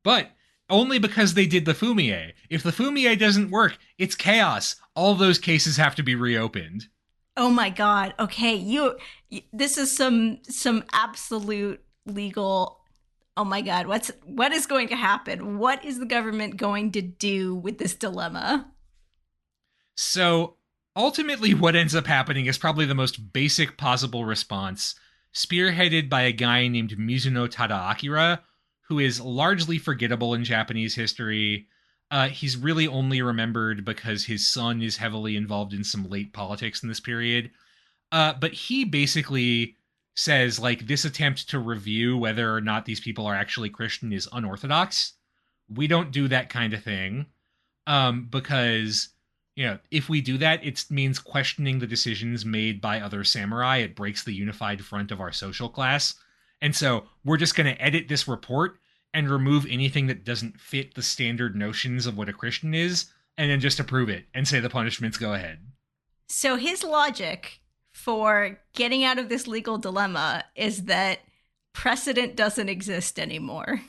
But only because they did the fumie. If the fumie doesn't work, it's chaos. All those cases have to be reopened. Oh my God. Okay, this is some absolute legal. Oh my God, what is going to happen? What is the government going to do with this dilemma? So ultimately what ends up happening is probably the most basic possible response, spearheaded by a guy named Mizuno Tadaakira, who is largely forgettable in Japanese history. He's really only remembered because his son is heavily involved in some late politics in this period. But he basically says, like, this attempt to review whether or not these people are actually Christian is unorthodox. We don't do that kind of thing. Because, you know, if we do that, it means questioning the decisions made by other samurai. It breaks the unified front of our social class. And so we're just going to edit this report and remove anything that doesn't fit the standard notions of what a Christian is, and then just approve it and say the punishments go ahead. So his logic for getting out of this legal dilemma is that precedent doesn't exist anymore.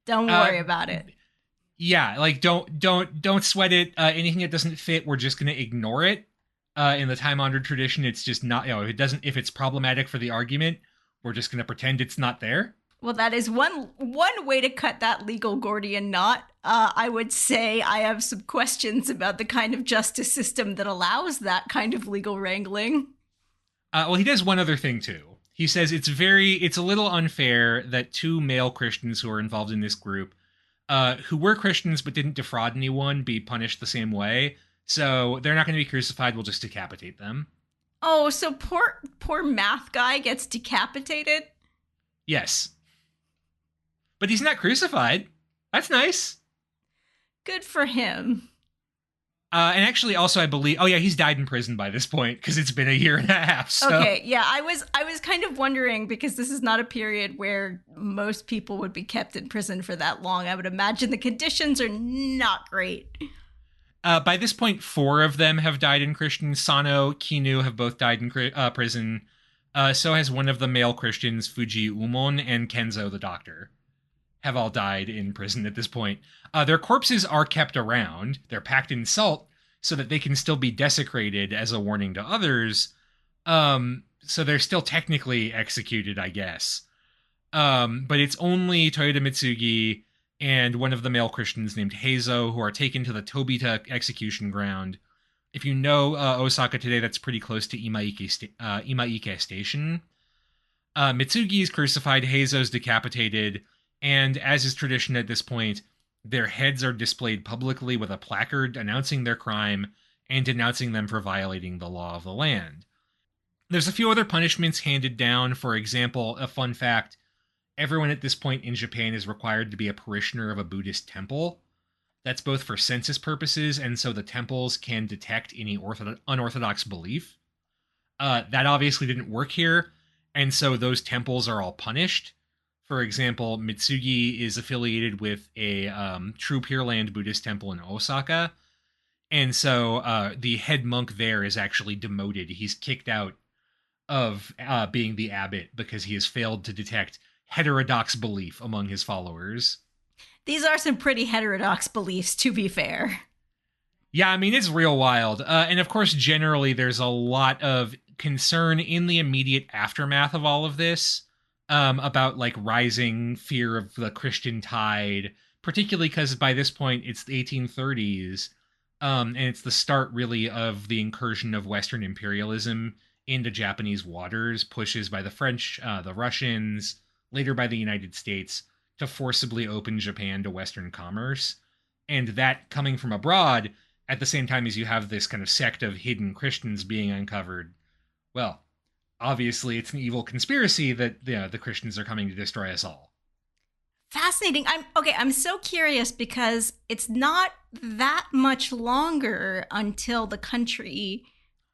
Don't worry about it. Yeah, like don't sweat it. Anything that doesn't fit, we're just going to ignore it. In the time-honored tradition, it's just not, you know, if it's problematic for the argument, we're just going to pretend it's not there. Well, that is one way to cut that legal Gordian knot. I would say I have some questions about the kind of justice system that allows that kind of legal wrangling. Well, he does one other thing, too. He says it's a little unfair that two male Christians who are involved in this group, who were Christians but didn't defraud anyone, be punished the same way. So they're not going to be crucified. We'll just decapitate them. Oh, so poor math guy gets decapitated? Yes. But he's not crucified. That's nice. Good for him. And actually, also, I believe, he's died in prison by this point because it's been a year and a half. So. Okay, yeah, I was kind of wondering because this is not a period where most people would be kept in prison for that long. I would imagine the conditions are not great. By this point, 4 of them have died in Christian. Sano, Kinu have both died in prison. So has one of the male Christians, Fuji Umon, and Kenzo the doctor. Have all died in prison at this point. Their corpses are kept around. They're packed in salt so that they can still be desecrated as a warning to others. So they're still technically executed, I guess. But it's only Toyota Mitsugi and one of the male Christians named Heizo who are taken to the Tobita execution ground. If you know Osaka today, that's pretty close to Imaike Station. Mitsugi is crucified, Heizo's decapitated, and as is tradition at this point, their heads are displayed publicly with a placard announcing their crime and denouncing them for violating the law of the land. There's a few other punishments handed down. For example, a fun fact, everyone at this point in Japan is required to be a parishioner of a Buddhist temple. That's both for census purposes and so the temples can detect any unorthodox belief. That obviously didn't work here, and so those temples are all punished. For example, Mitsugi is affiliated with a True Pure Land Buddhist temple in Osaka, and so the head monk there is actually demoted. He's kicked out of being the abbot because he has failed to detect heterodox belief among his followers. These are some pretty heterodox beliefs, to be fair. Yeah, I mean, it's real wild. And of course, generally, there's a lot of concern in the immediate aftermath of all of this about like rising fear of the Christian tide, particularly because by this point, it's the 1830s. And it's the start, really, of the incursion of Western imperialism into Japanese waters, pushes by the French, the Russians, later by the United States, to forcibly open Japan to Western commerce. And that coming from abroad, at the same time as you have this kind of sect of hidden Christians being uncovered, well, obviously it's an evil conspiracy that the Christians are coming to destroy us all. Fascinating. I'm so curious because it's not that much longer until the country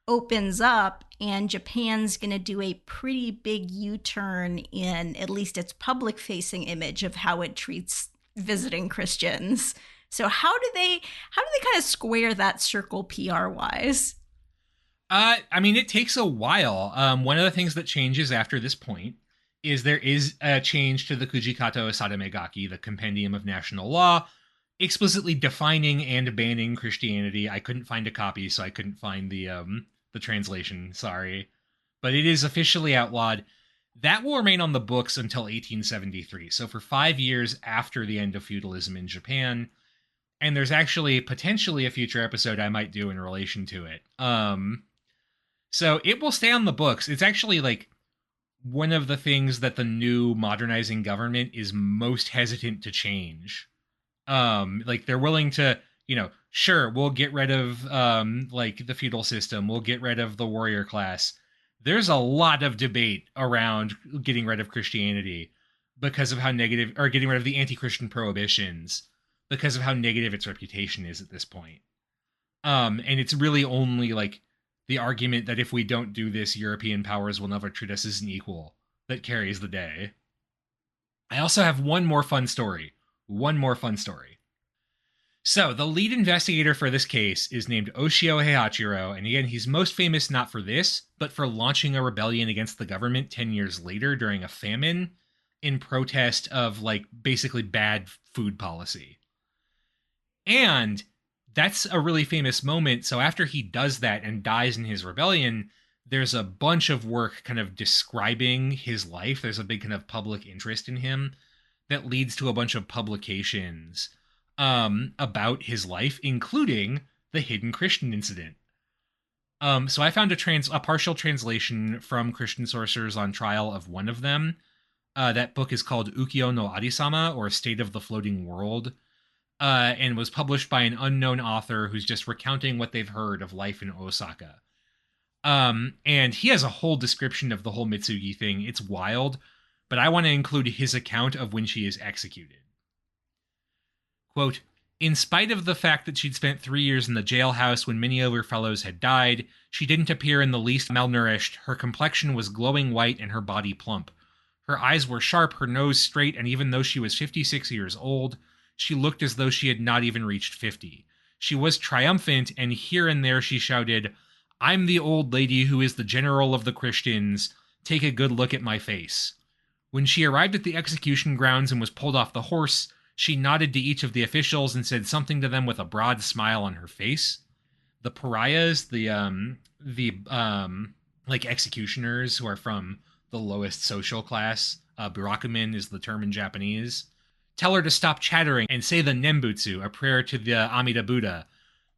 opens up and Japan's going to do a pretty big U-turn in at least its public facing image of how it treats visiting Christians. So how do they kind of square that circle PR wise? I mean, it takes a while. One of the things that changes after this point is there is a change to the Kujikato Sadamegaki, the Compendium of National Law, explicitly defining and banning Christianity. I couldn't find a copy, so I couldn't find the translation, sorry. But it is officially outlawed. That will remain on the books until 1873, so for 5 years after the end of feudalism in Japan. And there's actually potentially a future episode I might do in relation to it. So it will stay on the books. It's actually like one of the things that the new modernizing government is most hesitant to change. Like they're willing to, sure, we'll get rid of like the feudal system, we'll get rid of the warrior class. There's a lot of debate around getting rid of Christianity because of how negative, or getting rid of the anti-Christian prohibitions because of how negative its reputation is at this point. And it's really only like the argument that if we don't do this, European powers will never treat us as an equal that carries the day. I also have one more fun story. So, the lead investigator for this case is named Oshio Heihachiro, and again, he's most famous not for this, but for launching a rebellion against the government 10 years later during a famine in protest of, like, basically bad food policy. And that's a really famous moment. So after he does that and dies in his rebellion, there's a bunch of work kind of describing his life. There's a big kind of public interest in him that leads to a bunch of publications about his life, including the Hidden Christian Incident. So I found a partial translation from Christian Sorcerers on Trial of one of them. That book is called Ukiyo no Arisama, or State of the Floating World. And was published by an unknown author who's just recounting what they've heard of life in Osaka. And he has a whole description of the whole Mitsugi thing. It's wild, but I want to include his account of when she is executed. Quote, in spite of the fact that she'd spent 3 years in the jailhouse when many of her fellows had died, she didn't appear in the least malnourished. Her complexion was glowing white and her body plump. Her eyes were sharp, her nose straight, and even though she was 56 years old, she looked as though she had not even reached 50. She was triumphant, and here and there she shouted, I'm the old lady who is the general of the Christians. Take a good look at my face. When she arrived at the execution grounds and was pulled off the horse, she nodded to each of the officials and said something to them with a broad smile on her face. The pariahs, like executioners who are from the lowest social class, burakumin is the term in Japanese, tell her to stop chattering and say the Nembutsu, a prayer to the Amida Buddha.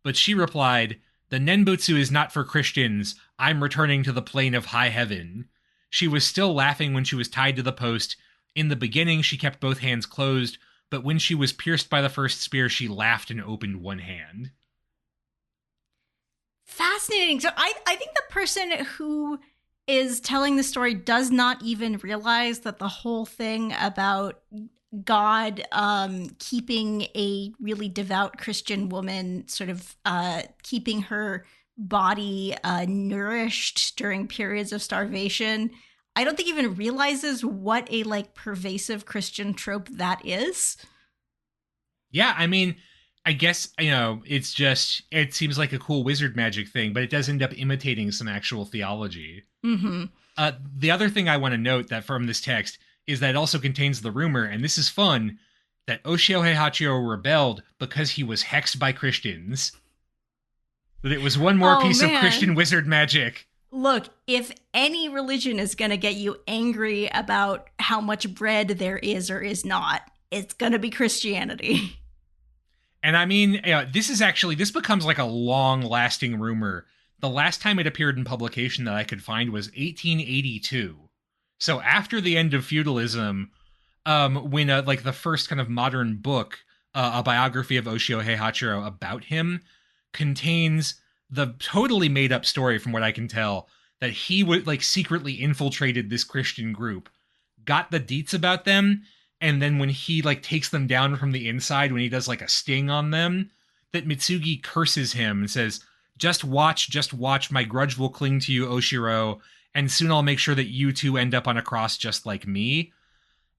But she replied, "The Nenbutsu is not for Christians. I'm returning to the plane of high heaven." She was still laughing when she was tied to the post. In the beginning, she kept both hands closed, but when she was pierced by the first spear, she laughed and opened one hand. Fascinating. So I think the person who is telling the story does not even realize that the whole thing about God keeping a really devout Christian woman, sort of keeping her body nourished during periods of starvation, I don't think even realizes what a like pervasive Christian trope that is. Yeah, I mean, I guess, it's just, it seems like a cool wizard magic thing, but it does end up imitating some actual theology. Mm-hmm. The other thing I want to note that from this text is that it also contains the rumor, and this is fun, that Oshio Heihachiyo rebelled because he was hexed by Christians. That it was one more piece of Christian wizard magic. Look, if any religion is going to get you angry about how much bread there is or is not, it's going to be Christianity. And I mean, this becomes like a long-lasting rumor. The last time it appeared in publication that I could find was 1882. So after the end of feudalism, when like the first kind of modern book, a biography of Oshio Heihachiyo about him, contains the totally made up story, from what I can tell, that he would like secretly infiltrated this Christian group, got the deets about them, and then when he like takes them down from the inside, when he does like a sting on them, that Mitsugi curses him and says, just watch, my grudge will cling to you, Oshiro, and soon I'll make sure that you two end up on a cross just like me.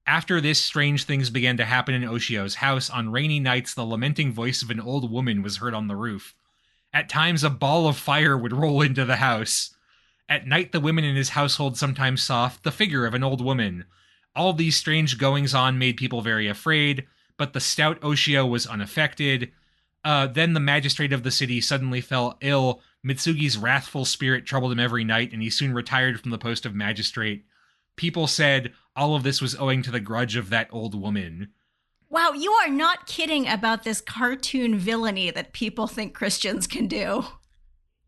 After this, strange things began to happen in Oshio's house. On rainy nights, the lamenting voice of an old woman was heard on the roof. At times, a ball of fire would roll into the house. At night, the women in his household sometimes saw the figure of an old woman. All these strange goings-on made people very afraid, but the stout Oshio was unaffected. Then the magistrate of the city suddenly fell ill. Mitsugi's wrathful spirit troubled him every night, and he soon retired from the post of magistrate. People said all of this was owing to the grudge of that old woman. Wow, you are not kidding about this cartoon villainy that people think Christians can do.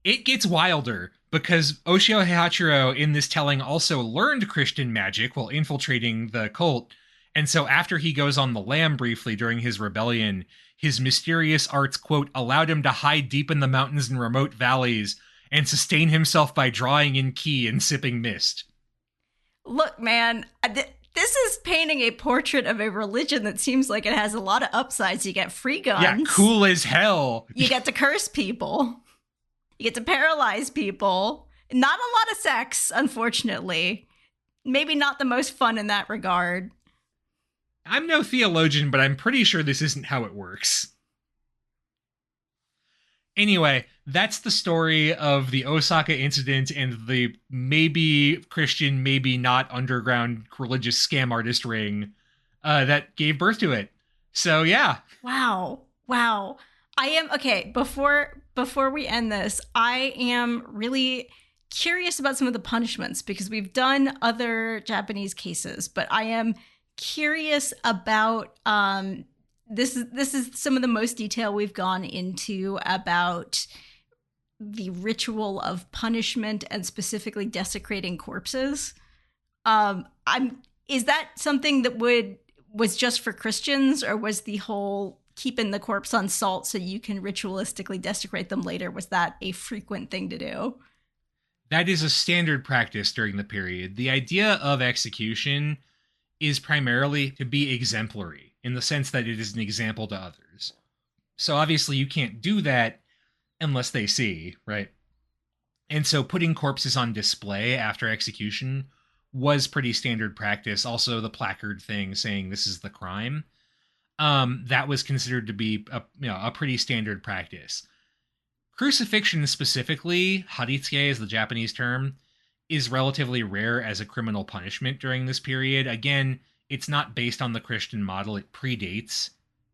It gets wilder, because Oshio Heihachiyo in this telling also learned Christian magic while infiltrating the cult, and so after he goes on the lam briefly during his rebellion, his mysterious arts, quote, allowed him to hide deep in the mountains and remote valleys and sustain himself by drawing in ki and sipping mist. Look, man, this is painting a portrait of a religion that seems like it has a lot of upsides. You get free guns. Yeah, cool as hell. You get to curse people. You get to paralyze people. Not a lot of sex, unfortunately. Maybe not the most fun in that regard. I'm no theologian, but I'm pretty sure this isn't how it works. Anyway, that's the story of the Osaka Incident and the maybe Christian, maybe not underground religious scam artist ring that gave birth to it. So, yeah. Wow. I am, okay, before we end this, I am really curious about some of the punishments, because we've done other Japanese cases, but I am curious about this is some of the most detail we've gone into about the ritual of punishment and specifically desecrating corpses. Is that something that was just for Christians, or was the whole keeping the corpse on salt so you can ritualistically desecrate them later, was that a frequent thing to do? That is a standard practice during the period. The idea of execution is primarily to be exemplary, in the sense that it is an example to others. So obviously you can't do that unless they see, right? And so putting corpses on display after execution was pretty standard practice. Also, the placard thing saying this is the crime, that was considered to be a pretty standard practice. Crucifixion specifically, haritsuke is the Japanese term, is relatively rare as a criminal punishment during this period. Again, it's not based on the Christian model. It predates,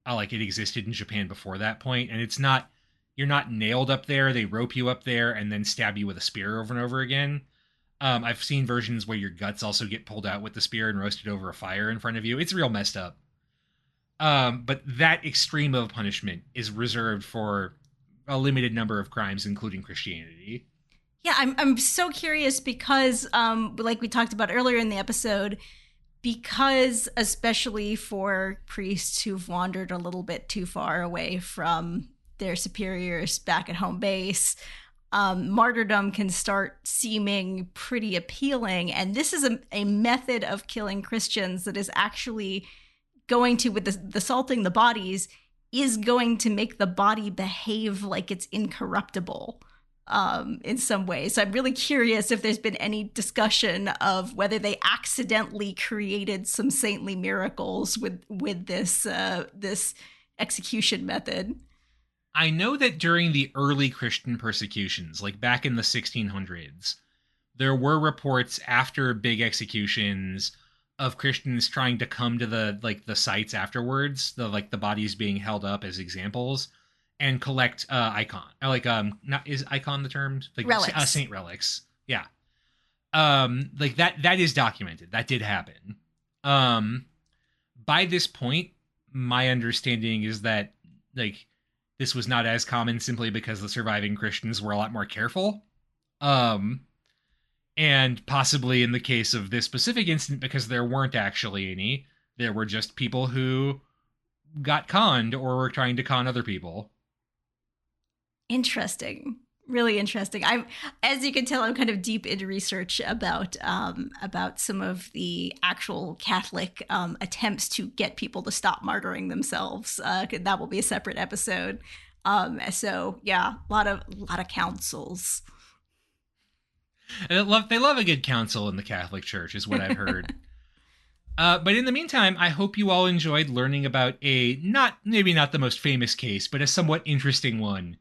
like it existed in Japan before that point, and it's not, you're not nailed up there. They rope you up there and then stab you with a spear over and over again. I've seen versions where your guts also get pulled out with the spear and roasted over a fire in front of you. It's real messed up. But that extreme of punishment is reserved for a limited number of crimes, including Christianity. Yeah, I'm so curious because, like we talked about earlier in the episode, because especially for priests who've wandered a little bit too far away from their superiors back at home base, martyrdom can start seeming pretty appealing. And this is a method of killing Christians that is actually going to, with the salting the bodies, is going to make the body behave like it's incorruptible in some ways. So I'm really curious if there's been any discussion of whether they accidentally created some saintly miracles with this this execution method. I know that during the early Christian persecutions, like back in the 1600s, there were reports after big executions of Christians trying to come to the sites afterwards, the bodies being held up as examples, and collect not is icon the term, like relics. Saint relics. Yeah. Like that is documented. That did happen. By this point, my understanding is that like this was not as common simply because the surviving Christians were a lot more careful. And possibly in the case of this specific incident, because there weren't actually any, there were just people who got conned or were trying to con other people. Interesting. Really interesting. As you can tell, I'm kind of deep into research about some of the actual Catholic attempts to get people to stop martyring themselves. That will be a separate episode. So yeah, a lot of councils. They love a good council in the Catholic Church, is what I've heard. But in the meantime, I hope you all enjoyed learning about maybe not the most famous case, but a somewhat interesting one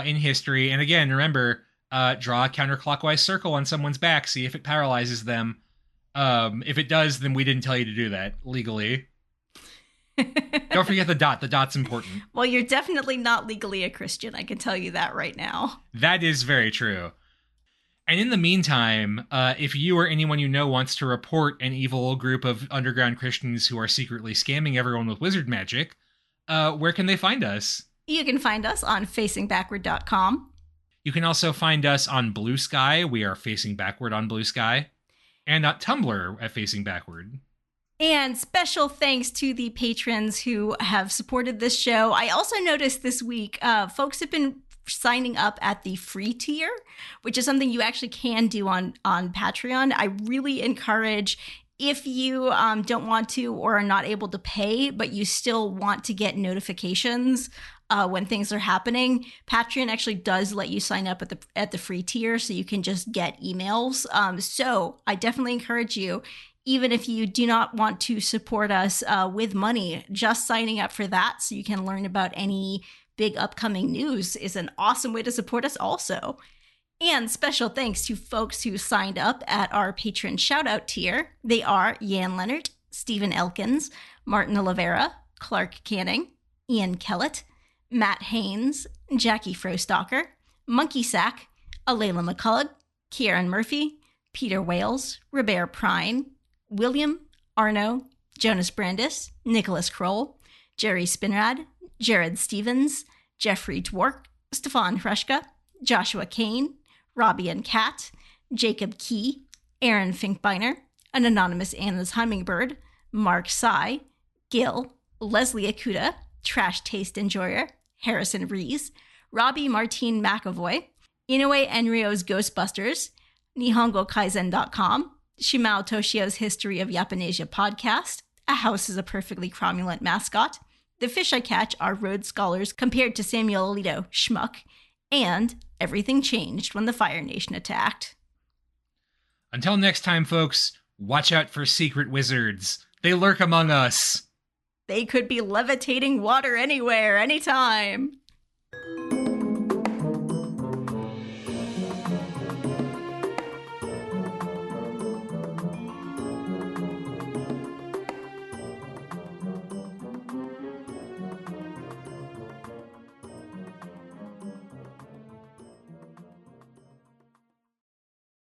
in history. And again, remember, draw a counterclockwise circle on someone's back, see if it paralyzes them. If it does, then we didn't tell you to do that legally. Don't forget the dot. The dot's important. Well, you're definitely not legally a Christian. I can tell you that right now. That is very true. And in the meantime, if you or anyone you know wants to report an evil group of underground Christians who are secretly scamming everyone with wizard magic, where can they find us? You can find us on facingbackward.com. You can also find us on Blue Sky. We are Facing Backward on Blue Sky. And at Tumblr at Facing Backward. And special thanks to the patrons who have supported this show. I also noticed this week, folks have been signing up at the free tier, which is something you actually can do on Patreon. I really encourage, if you don't want to or are not able to pay, but you still want to get notifications when things are happening, Patreon actually does let you sign up at the free tier, so you can just get emails. So I definitely encourage you, even if you do not want to support us with money, just signing up for that so you can learn about any big upcoming news is an awesome way to support us also. And special thanks to folks who signed up at our patron shoutout tier. They are Jan Leonard, Stephen Elkins, Martin Oliveira, Clark Canning, Ian Kellett, Matt Haynes, Jackie Frostocker, Monkey Sack, Alayla McCullough, Kieran Murphy, Peter Wales, Robert Prine, William, Arno, Jonas Brandis, Nicholas Kroll, Jerry Spinrad, Jared Stevens, Jeffrey Dwork, Stefan Hrushka, Joshua Kane, Robbie and Kat, Jacob Key, Aaron Finkbeiner, an anonymous Anna's Hummingbird, Mark Sy, Gil, Leslie Akuda, Trash Taste Enjoyer, Harrison Rees, Robbie Martine McAvoy, Inoue Enrio's Ghostbusters, NihongoKaizen.com, Shimao Toshio's History of Japonasia podcast, A House is a Perfectly Cromulent Mascot, The Fish I Catch Are Rhodes Scholars Compared to Samuel Alito, Schmuck, and Everything Changed When the Fire Nation Attacked. Until next time, folks, watch out for secret wizards. They lurk among us. They could be levitating water anywhere, anytime.